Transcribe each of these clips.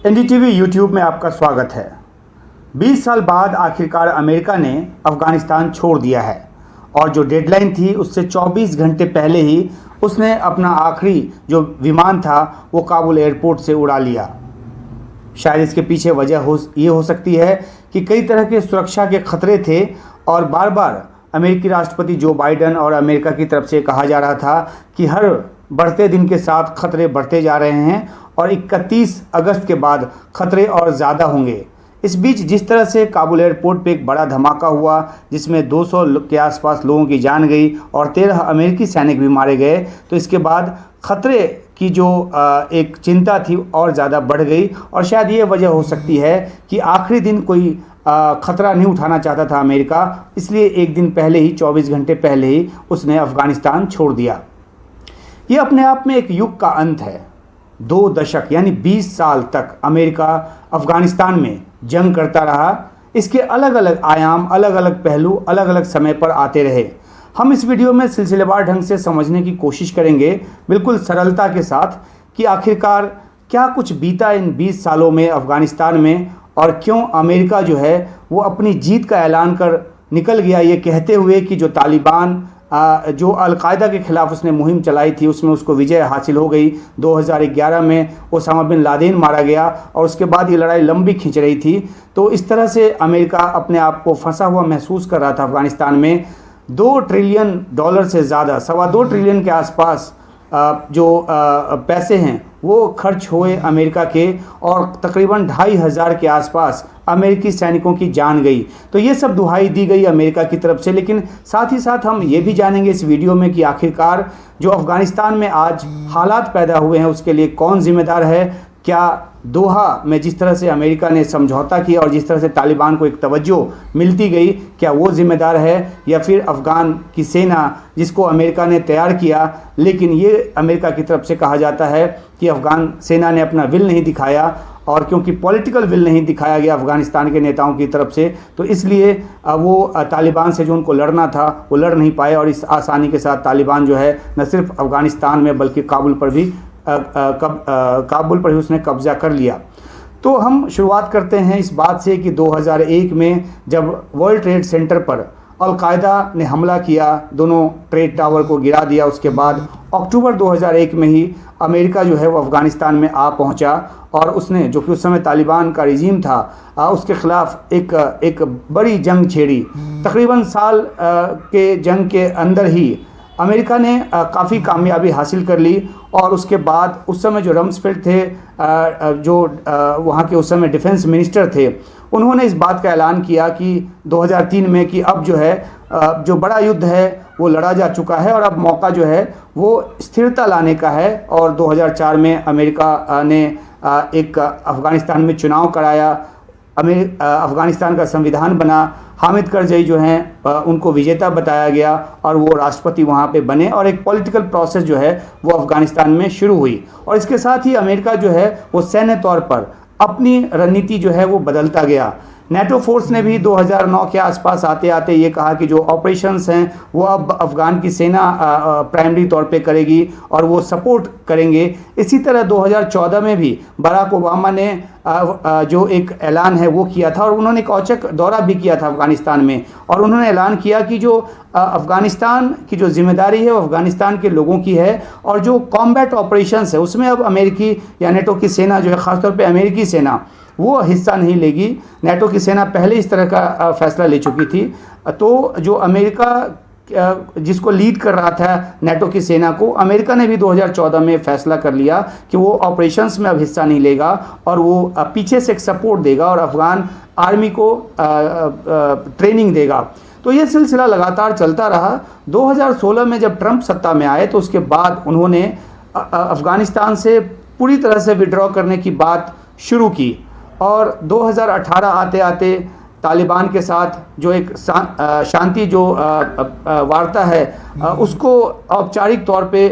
NDTV YouTube में आपका स्वागत है। 20 साल बाद आखिरकार अमेरिका ने अफ़गानिस्तान छोड़ दिया है और जो डेडलाइन थी उससे 24 घंटे पहले ही उसने अपना आखिरी जो विमान था वो काबुल एयरपोर्ट से उड़ा लिया। शायद इसके पीछे वजह ये हो सकती है कि कई तरह के सुरक्षा के खतरे थे और बार बार अमेरिकी राष्ट्रपति जो बाइडेन और अमेरिका की तरफ से कहा जा रहा था कि हर बढ़ते दिन के साथ खतरे बढ़ते जा रहे हैं और 31 अगस्त के बाद खतरे और ज़्यादा होंगे। इस बीच जिस तरह से काबुल एयरपोर्ट पे एक बड़ा धमाका हुआ जिसमें 200 के आसपास लोगों की जान गई और 13 अमेरिकी सैनिक भी मारे गए, तो इसके बाद खतरे की जो एक चिंता थी और ज़्यादा बढ़ गई और शायद ये वजह हो सकती है कि आखिरी दिन कोई खतरा नहीं उठाना चाहता था अमेरिका, इसलिए एक दिन पहले ही 24 घंटे पहले ही उसने अफ़गानिस्तान छोड़ दिया। ये अपने आप में एक युग का अंत है। 2 दशक यानी 20 साल तक अमेरिका अफ़गानिस्तान में जंग करता रहा। इसके अलग अलग आयाम, अलग अलग पहलू अलग अलग समय पर आते रहे। हम इस वीडियो में सिलसिलेवार ढंग से समझने की कोशिश करेंगे, बिल्कुल सरलता के साथ, कि आखिरकार क्या कुछ बीता इन 20 सालों में अफ़गानिस्तान में और क्यों अमेरिका जो है वो अपनी जीत का ऐलान कर निकल गया, ये कहते हुए कि जो तालिबान जो अलकायदा के ख़िलाफ़ उसने मुहिम चलाई थी उसमें उसको विजय हासिल हो गई। 2011 में ओसामा बिन लादेन मारा गया और उसके बाद ये लड़ाई लंबी खिंच रही थी। तो इस तरह से अमेरिका अपने आप को फंसा हुआ महसूस कर रहा था अफ़गानिस्तान में। $2 ट्रिलियन से ज़्यादा, $2.25 ट्रिलियन के आसपास जो पैसे हैं वो खर्च हुए अमेरिका के और तकरीबन 2,500 के आसपास अमेरिकी सैनिकों की जान गई। तो ये सब दुहाई दी गई अमेरिका की तरफ से। लेकिन साथ ही साथ हम ये भी जानेंगे इस वीडियो में कि आखिरकार जो अफ़गानिस्तान में आज हालात पैदा हुए हैं उसके लिए कौन ज़िम्मेदार है। क्या दोहा में जिस तरह से अमेरिका ने समझौता किया और जिस तरह से तालिबान को एक तवज्जो मिलती गई, क्या वो ज़िम्मेदार है, या फिर अफ़गान की सेना जिसको अमेरिका ने तैयार किया, लेकिन ये अमेरिका की तरफ से कहा जाता है कि अफ़गान सेना ने अपना विल नहीं दिखाया और क्योंकि पॉलिटिकल विल नहीं दिखाया गया अफ़गानिस्तान के नेताओं की तरफ से, तो इसलिए वो तालिबान से जो उनको लड़ना था वो लड़ नहीं पाए और इस आसानी के साथ तालिबान जो है न सिर्फ अफ़गानिस्तान में बल्कि काबुल पर ही उसने कब्ज़ा कर लिया। तो हम शुरुआत करते हैं इस बात से कि 2001 में जब वर्ल्ड ट्रेड सेंटर पर अलकायदा ने हमला किया, दोनों ट्रेड टावर को गिरा दिया, उसके बाद अक्टूबर 2001 में ही अमेरिका जो है वो अफ़गानिस्तान में आ पहुंचा और उसने, जो कि उस समय तालिबान का रिजीम था, उसके ख़िलाफ़ एक बड़ी जंग छेड़ी। तकरीबन साल के जंग के अंदर ही अमेरिका ने काफ़ी कामयाबी हासिल कर ली और उसके बाद उस समय जो रम्सफेल्ड थे, जो वहाँ के उस समय डिफेंस मिनिस्टर थे, उन्होंने इस बात का ऐलान किया कि 2003 में कि अब जो है जो बड़ा युद्ध है वो लड़ा जा चुका है और अब मौका जो है वो स्थिरता लाने का है। और 2004 में अमेरिका ने एक अफ़गानिस्तान में चुनाव कराया। अफ़गानिस्तान का संविधान बना। हामिद करज़ई जो हैं उनको विजेता बताया गया और वो राष्ट्रपति वहाँ पे बने और एक पॉलिटिकल प्रोसेस जो है वो अफ़गानिस्तान में शुरू हुई। और इसके साथ ही अमेरिका जो है वो सैन्य तौर पर अपनी रणनीति जो है वो बदलता गया। नेटो फोर्स ने भी 2009 के आसपास आते आते ये कहा कि जो ऑपरेशंस हैं वो अब अफ़गान की सेना प्राइमरी तौर पे करेगी और वो सपोर्ट करेंगे। इसी तरह 2014 में भी बराक ओबामा ने जो एक ऐलान है वो किया था और उन्होंने एक औचक दौरा भी किया था अफ़गानिस्तान में और उन्होंने ऐलान किया कि जो अफ़गानिस्तान की जो जिम्मेदारी है वो अफ़गानिस्तान के लोगों की है और जो कॉम्बैट ऑपरेशंस है उसमें अब अमेरिकी या नेटो की सेना जो है, ख़ासतौर पे अमेरिकी सेना, वो हिस्सा नहीं लेगी। नेटो की सेना पहले इस तरह का फ़ैसला ले चुकी थी। तो जो अमेरिका जिसको लीड कर रहा था नेटो की सेना को, अमेरिका ने भी 2014 में फ़ैसला कर लिया कि वो ऑपरेशंस में अब हिस्सा नहीं लेगा और वो पीछे से एक सपोर्ट देगा और अफ़गान आर्मी को ट्रेनिंग देगा। तो ये सिलसिला लगातार चलता रहा। 2016 में जब ट्रंप सत्ता में आए तो उसके बाद उन्होंने अफ़गानिस्तान से पूरी तरह से विड्रॉ करने की बात शुरू की और 2018 आते आते तालिबान के साथ जो एक शांति जो वार्ता है उसको औपचारिक तौर पे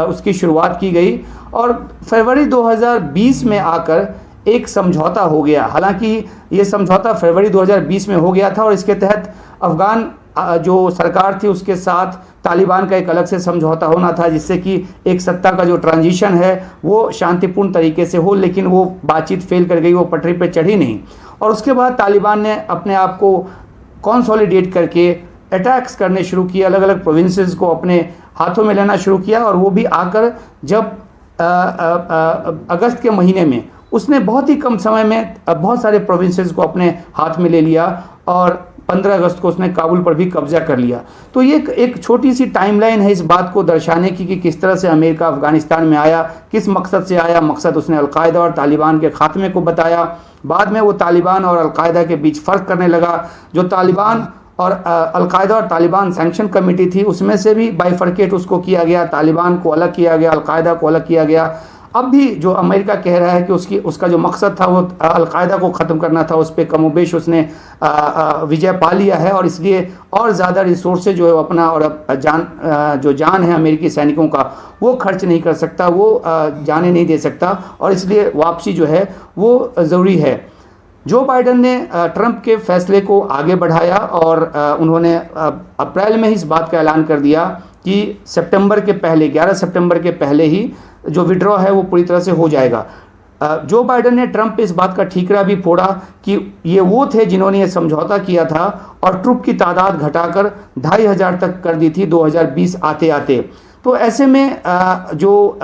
उसकी शुरुआत की गई और फरवरी 2020 में आकर एक समझौता हो गया। हालांकि ये समझौता फरवरी 2020 में हो गया था और इसके तहत अफ़गान जो सरकार थी उसके साथ तालिबान का एक अलग से समझौता होना था, जिससे कि एक सत्ता का जो ट्रांजिशन है वो शांतिपूर्ण तरीके से हो, लेकिन वो बातचीत फेल कर गई, वो पटरी पे चढ़ी नहीं। और उसके बाद तालिबान ने अपने आप को कंसोलिडेट करके अटैक्स करने शुरू किए, अलग अलग प्रोविंसेस को अपने हाथों में लेना शुरू किया। और वो भी आकर जब अगस्त के महीने में उसने बहुत ही कम समय में बहुत सारे प्रोविंसेस को अपने हाथ में ले लिया और 15 अगस्त को उसने काबुल पर भी कब्जा कर लिया। तो ये एक छोटी सी टाइमलाइन है इस बात को दर्शाने की कि किस तरह से अमेरिका अफगानिस्तान में आया, किस मकसद से आया। मकसद उसने अलकायदा और तालिबान के खात्मे को बताया। बाद में वो तालिबान और अलकायदा के बीच फ़र्क करने लगा। जो तालिबान और अलकायदा और तालिबान सैंक्शन कमेटी थी उसमें से भी बाइफर्केट उसको किया गया, तालिबान को अलग किया गया, अलकायदा को अलग किया गया। अब भी जो अमेरिका कह रहा है कि उसका जो मकसद था वो अलकायदा को ख़त्म करना था, उस पर कमोबेश उसने विजय पा लिया है और इसलिए और ज़्यादा रिसोर्सेज जो है वो अपना और जान है अमेरिकी सैनिकों का वो खर्च नहीं कर सकता, वो जाने नहीं दे सकता और इसलिए वापसी जो है वो ज़रूरी है। जो बाइडन ने ट्रंप के फैसले को आगे बढ़ाया और उन्होंने अप्रैल में ही इस बात का ऐलान कर दिया कि सितंबर के पहले 11 सितंबर के पहले ही जो विड्रॉ है वो पूरी तरह से हो जाएगा। जो बाइडन ने ट्रंप पे इस बात का ठीकरा भी फोड़ा कि ये वो थे जिन्होंने ये समझौता किया था और ट्रुप की तादाद घटाकर 2500 तक कर दी थी 2020 आते आते। तो ऐसे में जो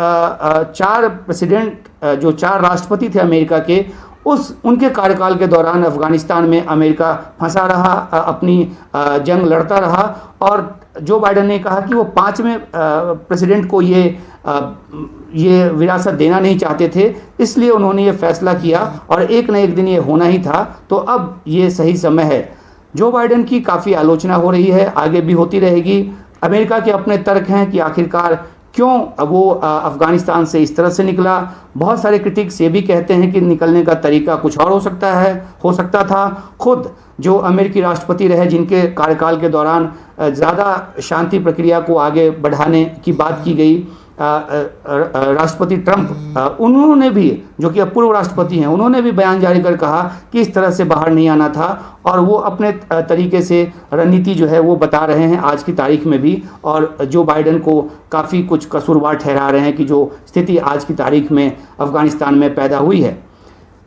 चार राष्ट्रपति थे अमेरिका के उनके कार्यकाल के दौरान अफगानिस्तान में अमेरिका फंसा रहा, अपनी जंग लड़ता रहा और जो बाइडन ने कहा कि वो 5वें प्रेसिडेंट को ये विरासत देना नहीं चाहते थे, इसलिए उन्होंने ये फैसला किया और एक न एक दिन ये होना ही था। तो अब ये सही समय है। जो बाइडन की काफ़ी आलोचना हो रही है, आगे भी होती रहेगी। अमेरिका के अपने तर्क हैं कि आखिरकार क्यों वो अफ़गानिस्तान से इस तरह से निकला। बहुत सारे क्रिटिक्स ये भी कहते हैं कि निकलने का तरीका कुछ और हो सकता था। खुद जो अमेरिकी राष्ट्रपति रहे जिनके कार्यकाल के दौरान ज़्यादा शांति प्रक्रिया को आगे बढ़ाने की बात की गई, राष्ट्रपति ट्रंप, उन्होंने भी, जो कि अब पूर्व राष्ट्रपति हैं, उन्होंने भी बयान जारी कर कहा कि इस तरह से बाहर नहीं आना था और वो अपने तरीके से रणनीति जो है वो बता रहे हैं आज की तारीख में भी और जो बाइडन को काफ़ी कुछ कसूरवार ठहरा रहे हैं कि जो स्थिति आज की तारीख में अफ़गानिस्तान में पैदा हुई है।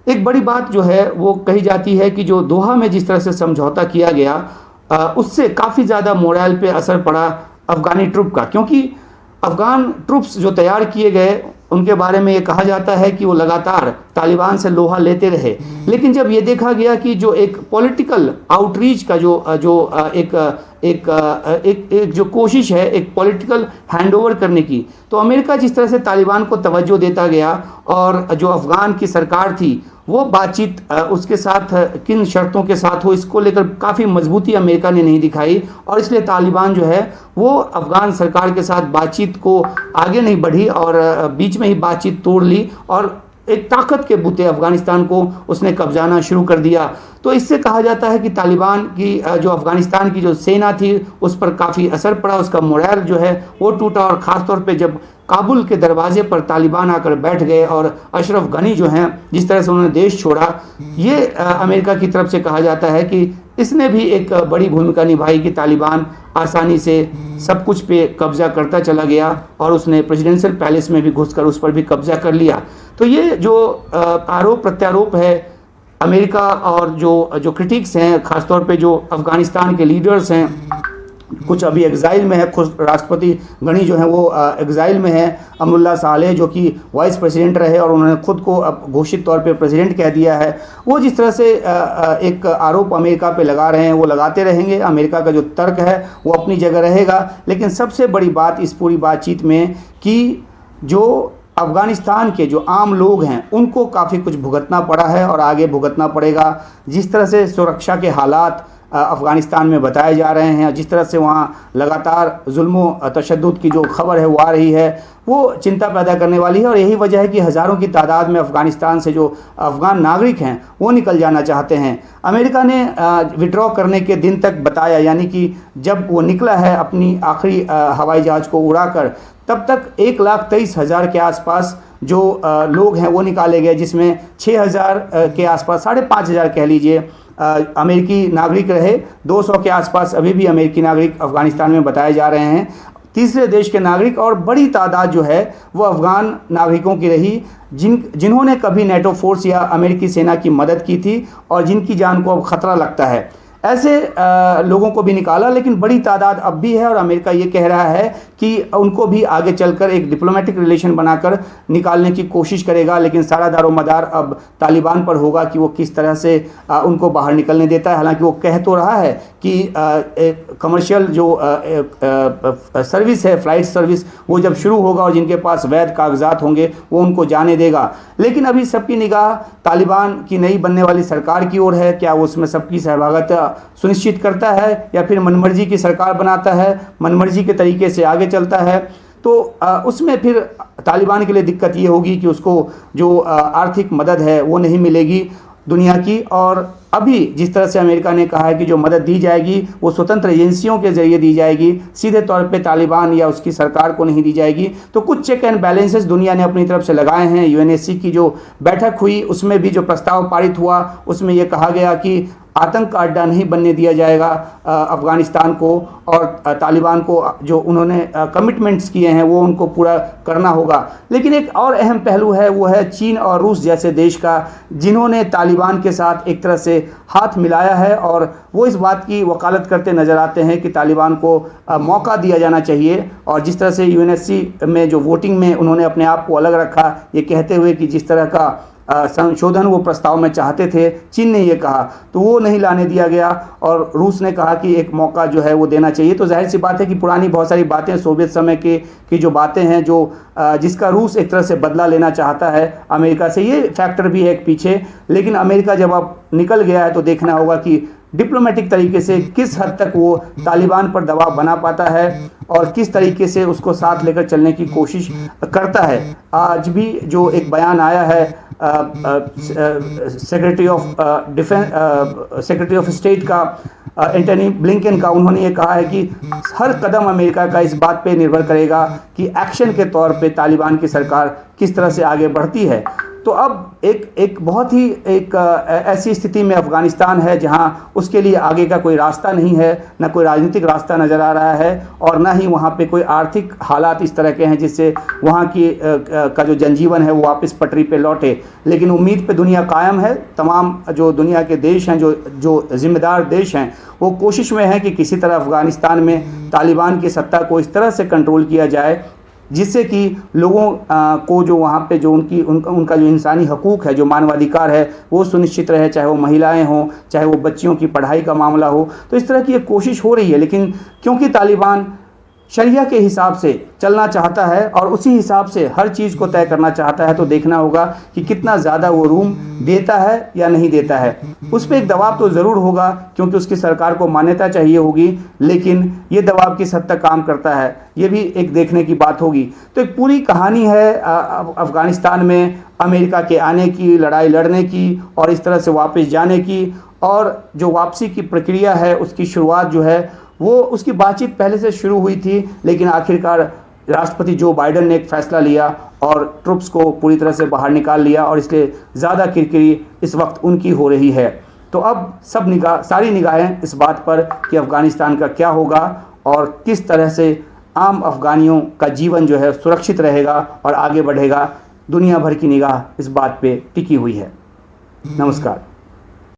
एक बड़ी बात जो है वो कही जाती है कि जो दोहा में जिस तरह से समझौता किया गया उससे काफ़ी ज़्यादा मोरल पे असर पड़ा अफ़गानी ट्रुप का, क्योंकि अफ़गान ट्रुप्स जो तैयार किए गए उनके बारे में ये कहा जाता है कि वो लगातार तालिबान से लोहा लेते रहे। लेकिन जब ये देखा गया कि जो एक पॉलिटिकल आउटरीच का एक जो कोशिश है एक पॉलिटिकल हैंडओवर करने की, तो अमेरिका जिस तरह से तालिबान को तवज्जो देता गया और जो अफ़गान की सरकार थी वो बातचीत उसके साथ किन शर्तों के साथ हो इसको लेकर काफ़ी मजबूती अमेरिका ने नहीं दिखाई और इसलिए तालिबान जो है वो अफ़गान सरकार के साथ बातचीत को आगे नहीं बढ़ी और बीच में ही बातचीत तोड़ ली और एक ताकत के बूते अफ़गानिस्तान को उसने कब्जाना शुरू कर दिया। तो इससे कहा जाता है कि तालिबान की जो अफ़गानिस्तान की जो सेना थी उस पर काफ़ी असर पड़ा, उसका मोरल जो है वो टूटा और ख़ास तौर पे जब काबुल के दरवाजे पर तालिबान आकर बैठ गए और अशरफ गनी जो हैं जिस तरह से उन्होंने देश छोड़ा, ये अमेरिका की तरफ से कहा जाता है कि इसने भी एक बड़ी भूमिका निभाई कि तालिबान आसानी से सब कुछ पे कब्जा करता चला गया और उसने प्रेसिडेंशियल पैलेस में भी घुसकर उस पर भी कब्जा कर लिया। तो ये जो आरोप प्रत्यारोप है अमेरिका और जो क्रिटिक्स हैं, ख़ासतौर पे जो अफ़गानिस्तान के लीडर्स हैं, कुछ अभी एग्ज़ाइल में है, खुद राष्ट्रपति गनी जो हैं वो एग्ज़ाइल में है, अमरुल्लाह सालेह जो कि वाइस प्रेसिडेंट रहे और उन्होंने खुद को अब घोषित तौर पे प्रेसिडेंट कह दिया है, वो जिस तरह से एक आरोप अमेरिका पे लगा रहे हैं वो लगाते रहेंगे। अमेरिका का जो तर्क है वो अपनी जगह रहेगा, लेकिन सबसे बड़ी बात इस पूरी बातचीत में कि जो अफ़गानिस्तान के जो आम लोग हैं उनको काफ़ी कुछ भुगतना पड़ा है और आगे भुगतना पड़ेगा। जिस तरह से सुरक्षा के हालात अफ़गानिस्तान में बताए जा रहे हैं, जिस तरह से वहाँ लगातार जुल्म तशद्दुद की जो खबर है वो आ रही है, वो चिंता पैदा करने वाली है और यही वजह है कि हज़ारों की तादाद में अफ़गानिस्तान से जो अफ़गान नागरिक हैं वो निकल जाना चाहते हैं। अमेरिका ने विड्रॉ करने के दिन तक बताया, यानी कि जब वो निकला है अपनी आखिरी हवाई जहाज़ को उड़ाकर, तब तक 1,23,000 के आसपास जो लोग हैं वो निकाले गए, जिसमें 6,000 के आसपास, 5,500 कह लीजिए अमेरिकी नागरिक रहे। 200 के आसपास अभी भी अमेरिकी नागरिक अफगानिस्तान में बताए जा रहे हैं। तीसरे देश के नागरिक और बड़ी तादाद जो है वो अफ़गान नागरिकों की रही, जिन्होंने कभी नेटो फोर्स या अमेरिकी सेना की मदद की थी और जिनकी जान को अब ख़तरा लगता है। ऐसे लोगों को भी निकाला, लेकिन बड़ी तादाद अब भी है और अमेरिका ये कह रहा है कि उनको भी आगे चलकर एक डिप्लोमेटिक रिलेशन बनाकर निकालने की कोशिश करेगा। लेकिन सारा दारोमदार अब तालिबान पर होगा कि वो किस तरह से उनको बाहर निकलने देता है। हालांकि वो कह तो रहा है कि कमर्शियल जो सर्विस है, फ्लाइट सर्विस, वो जब शुरू होगा और जिनके पास वैध कागजात होंगे वो उनको जाने देगा। लेकिन अभी सबकी निगाह तालिबान की नई बनने वाली सरकार की ओर है। क्या वो उसमें सबकी सहभागिता सुनिश्चित करता है या फिर मनमर्जी की सरकार बनाता है, मनमर्जी के तरीके से आगे चलता है? तो उसमें फिर तालिबान के लिए दिक्कत ये होगी कि उसको जो आर्थिक मदद है वो नहीं मिलेगी दुनिया की। और अभी जिस तरह से अमेरिका ने कहा है कि जो मदद दी जाएगी वो स्वतंत्र एजेंसियों के जरिए दी जाएगी, सीधे तौर पे तालिबान या उसकी सरकार को नहीं दी जाएगी। तो कुछ चेक एंड बैलेंसेस दुनिया ने अपनी तरफ से लगाए हैं। यूएनएससी की जो बैठक हुई उसमें भी जो प्रस्ताव पारित हुआ उसमें ये कहा गया कि आतंक का अड्डा नहीं बनने दिया जाएगा अफ़गानिस्तान को, और तालिबान को जो उन्होंने कमिटमेंट्स किए हैं वो उनको पूरा करना होगा। लेकिन एक और अहम पहलू है, वो है चीन और रूस जैसे देश का, जिन्होंने तालिबान के साथ एक तरह से हाथ मिलाया है और वो इस बात की वकालत करते नज़र आते हैं कि तालिबान को मौका दिया जाना चाहिए। और जिस तरह से यूएनएससी में जो वोटिंग में उन्होंने अपने आप को अलग रखा, ये कहते हुए कि जिस तरह का संशोधन वो प्रस्ताव में चाहते थे, चीन ने ये कहा, तो वो नहीं लाने दिया गया और रूस ने कहा कि एक मौका जो है वो देना चाहिए। तो जाहिर सी बात है कि पुरानी बहुत सारी बातें, सोवियत समय की जो बातें हैं, जो जिसका रूस एक तरह से बदला लेना चाहता है अमेरिका से, ये फैक्टर भी है एक पीछे। लेकिन अमेरिका जब अब निकल गया है तो देखना होगा कि डिप्लोमेटिक तरीके से किस हद तक वो तालिबान पर दबाव बना पाता है और किस तरीके से उसको साथ लेकर चलने की कोशिश करता है। आज भी जो एक बयान आया है सेक्रेटरी ऑफ स्टेट का, एंटनी ब्लिंकन का, उन्होंने ये कहा है कि हर कदम अमेरिका का इस बात पे निर्भर करेगा कि एक्शन के तौर पे तालिबान की सरकार किस तरह से आगे बढ़ती है। तो अब एक बहुत ही ऐसी स्थिति में अफ़गानिस्तान है जहां उसके लिए आगे का कोई रास्ता नहीं है, ना कोई राजनीतिक रास्ता नज़र आ रहा है और ना ही वहां पे कोई आर्थिक हालात इस तरह के हैं जिससे वहां की का जो जनजीवन है वो वापस पटरी पे लौटे। लेकिन उम्मीद पे दुनिया कायम है। तमाम जो दुनिया के देश हैं, जो जिम्मेदार देश हैं, वो कोशिश में हैं कि किसी तरह अफ़गानिस्तान में तालिबान की सत्ता को इस तरह से कंट्रोल किया जाए जिससे कि लोगों को जो वहाँ पे जो उनका जो इंसानी हकूक़ है, जो मानवाधिकार है, वो सुनिश्चित रहे, चाहे वो महिलाएं हों, चाहे वो बच्चियों की पढ़ाई का मामला हो। तो इस तरह की एक कोशिश हो रही है। लेकिन क्योंकि तालिबान शरिया के हिसाब से चलना चाहता है और उसी हिसाब से हर चीज़ को तय करना चाहता है, तो देखना होगा कि कितना ज़्यादा वो रूम देता है या नहीं देता है। उस पर एक दबाव तो ज़रूर होगा क्योंकि उसकी सरकार को मान्यता चाहिए होगी, लेकिन ये दबाव किस हद तक काम करता है ये भी एक देखने की बात होगी। तो एक पूरी कहानी है अफ़गानिस्तान में अमेरिका के आने की, लड़ाई लड़ने की और इस तरह से वापस जाने की, और जो वापसी की प्रक्रिया है उसकी शुरुआत जो है वो उसकी बातचीत पहले से शुरू हुई थी, लेकिन आखिरकार राष्ट्रपति जो बाइडेन ने एक फ़ैसला लिया और ट्रुप्स को पूरी तरह से बाहर निकाल लिया और इसलिए ज़्यादा किरकिरी इस वक्त उनकी हो रही है। तो अब सारी निगाहें इस बात पर कि अफ़गानिस्तान का क्या होगा और किस तरह से आम अफ़गानियों का जीवन जो है सुरक्षित रहेगा और आगे बढ़ेगा। दुनिया भर की निगाह इस बात पे टिकी हुई है। नमस्कार।